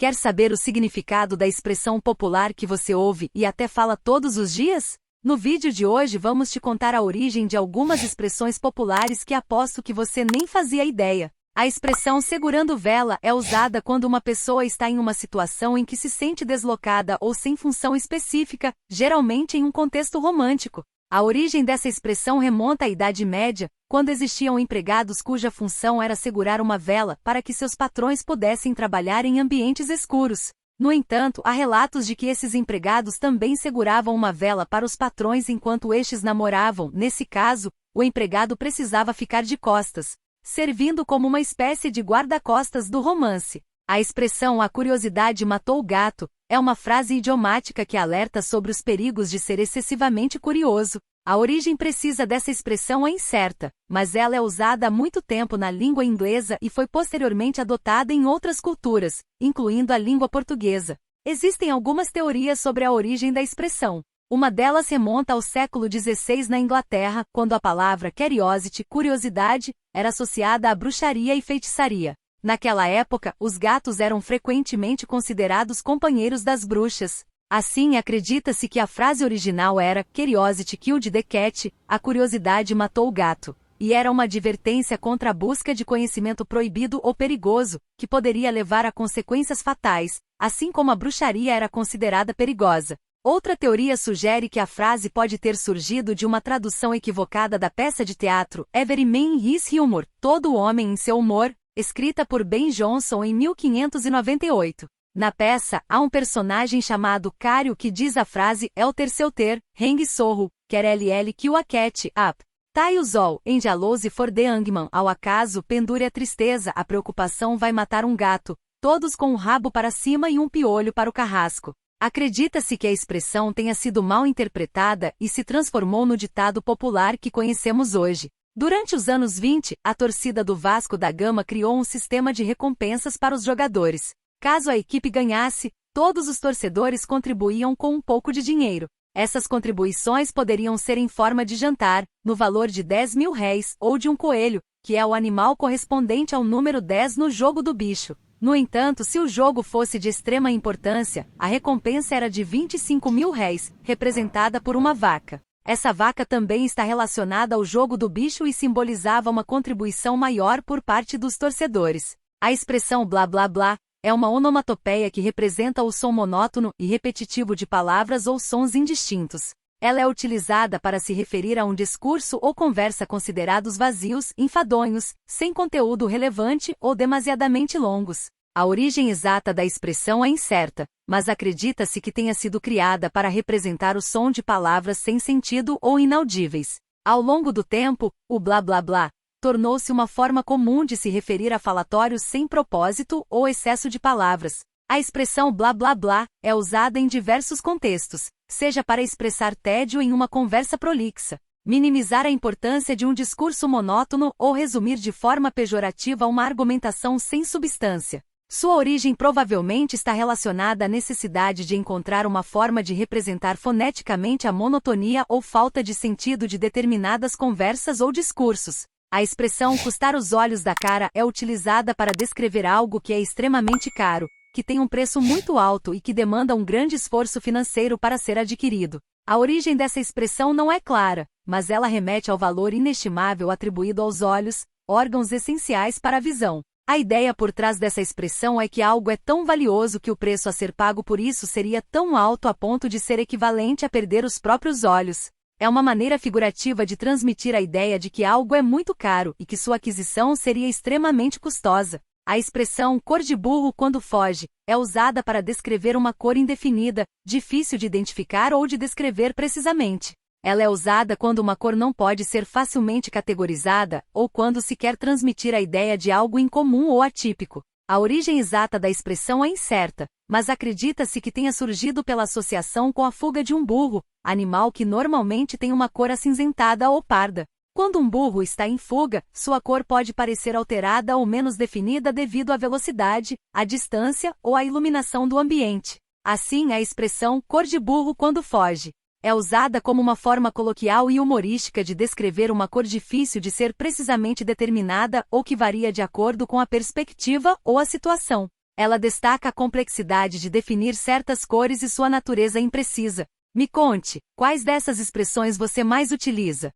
Quer saber o significado da expressão popular que você ouve e até fala todos os dias? No vídeo de hoje vamos te contar a origem de algumas expressões populares que aposto que você nem fazia ideia. A expressão segurando vela é usada quando uma pessoa está em uma situação em que se sente deslocada ou sem função específica, geralmente em um contexto romântico. A origem dessa expressão remonta à Idade Média, quando existiam empregados cuja função era segurar uma vela para que seus patrões pudessem trabalhar em ambientes escuros. No entanto, há relatos de que esses empregados também seguravam uma vela para os patrões enquanto estes namoravam. Nesse caso, o empregado precisava ficar de costas, servindo como uma espécie de guarda-costas do romance. A expressão "a curiosidade matou o gato" é uma frase idiomática que alerta sobre os perigos de ser excessivamente curioso. A origem precisa dessa expressão é incerta, mas ela é usada há muito tempo na língua inglesa e foi posteriormente adotada em outras culturas, incluindo a língua portuguesa. Existem algumas teorias sobre a origem da expressão. Uma delas remonta ao século XVI na Inglaterra, quando a palavra curiosity, curiosidade, era associada à bruxaria e feitiçaria. Naquela época, os gatos eram frequentemente considerados companheiros das bruxas. Assim, acredita-se que a frase original era "Curiosity killed the cat", a curiosidade matou o gato, e era uma advertência contra a busca de conhecimento proibido ou perigoso, que poderia levar a consequências fatais, assim como a bruxaria era considerada perigosa. Outra teoria sugere que a frase pode ter surgido de uma tradução equivocada da peça de teatro Every Man in His Humour, Todo Homem em Seu Humor, escrita por Ben Jonson em 1598. Na peça, há um personagem chamado Cário que diz a frase "Elter seu ter, hang sorro, quer ll kill a cat, up. Tai o zol, enjalose for the hangman, ao acaso pendure a tristeza, a preocupação vai matar um gato, todos com o rabo para cima e um piolho para o carrasco". Acredita-se que a expressão tenha sido mal interpretada e se transformou no ditado popular que conhecemos hoje. Durante os anos 20, a torcida do Vasco da Gama criou um sistema de recompensas para os jogadores. Caso a equipe ganhasse, todos os torcedores contribuíam com um pouco de dinheiro. Essas contribuições poderiam ser em forma de jantar, no valor de R$ 10.000, ou de um coelho, que é o animal correspondente ao número 10 no jogo do bicho. No entanto, se o jogo fosse de extrema importância, a recompensa era de R$ 25.000, representada por uma vaca. Essa vaca também está relacionada ao jogo do bicho e simbolizava uma contribuição maior por parte dos torcedores. A expressão blá blá blá é uma onomatopeia que representa o som monótono e repetitivo de palavras ou sons indistintos. Ela é utilizada para se referir a um discurso ou conversa considerados vazios, enfadonhos, sem conteúdo relevante ou demasiadamente longos. A origem exata da expressão é incerta, mas acredita-se que tenha sido criada para representar o som de palavras sem sentido ou inaudíveis. Ao longo do tempo, o blá blá blá tornou-se uma forma comum de se referir a falatórios sem propósito ou excesso de palavras. A expressão blá blá blá é usada em diversos contextos, seja para expressar tédio em uma conversa prolixa, minimizar a importância de um discurso monótono ou resumir de forma pejorativa uma argumentação sem substância. Sua origem provavelmente está relacionada à necessidade de encontrar uma forma de representar foneticamente a monotonia ou falta de sentido de determinadas conversas ou discursos. A expressão custar os olhos da cara é utilizada para descrever algo que é extremamente caro, que tem um preço muito alto e que demanda um grande esforço financeiro para ser adquirido. A origem dessa expressão não é clara, mas ela remete ao valor inestimável atribuído aos olhos, órgãos essenciais para a visão. A ideia por trás dessa expressão é que algo é tão valioso que o preço a ser pago por isso seria tão alto a ponto de ser equivalente a perder os próprios olhos. É uma maneira figurativa de transmitir a ideia de que algo é muito caro e que sua aquisição seria extremamente custosa. A expressão cor de burro quando foge é usada para descrever uma cor indefinida, difícil de identificar ou de descrever precisamente. Ela é usada quando uma cor não pode ser facilmente categorizada, ou quando se quer transmitir a ideia de algo incomum ou atípico. A origem exata da expressão é incerta, mas acredita-se que tenha surgido pela associação com a fuga de um burro, animal que normalmente tem uma cor acinzentada ou parda. Quando um burro está em fuga, sua cor pode parecer alterada ou menos definida devido à velocidade, à distância ou à iluminação do ambiente. Assim, a expressão cor de burro quando foge é usada como uma forma coloquial e humorística de descrever uma cor difícil de ser precisamente determinada ou que varia de acordo com a perspectiva ou a situação. Ela destaca a complexidade de definir certas cores e sua natureza imprecisa. Me conte, quais dessas expressões você mais utiliza?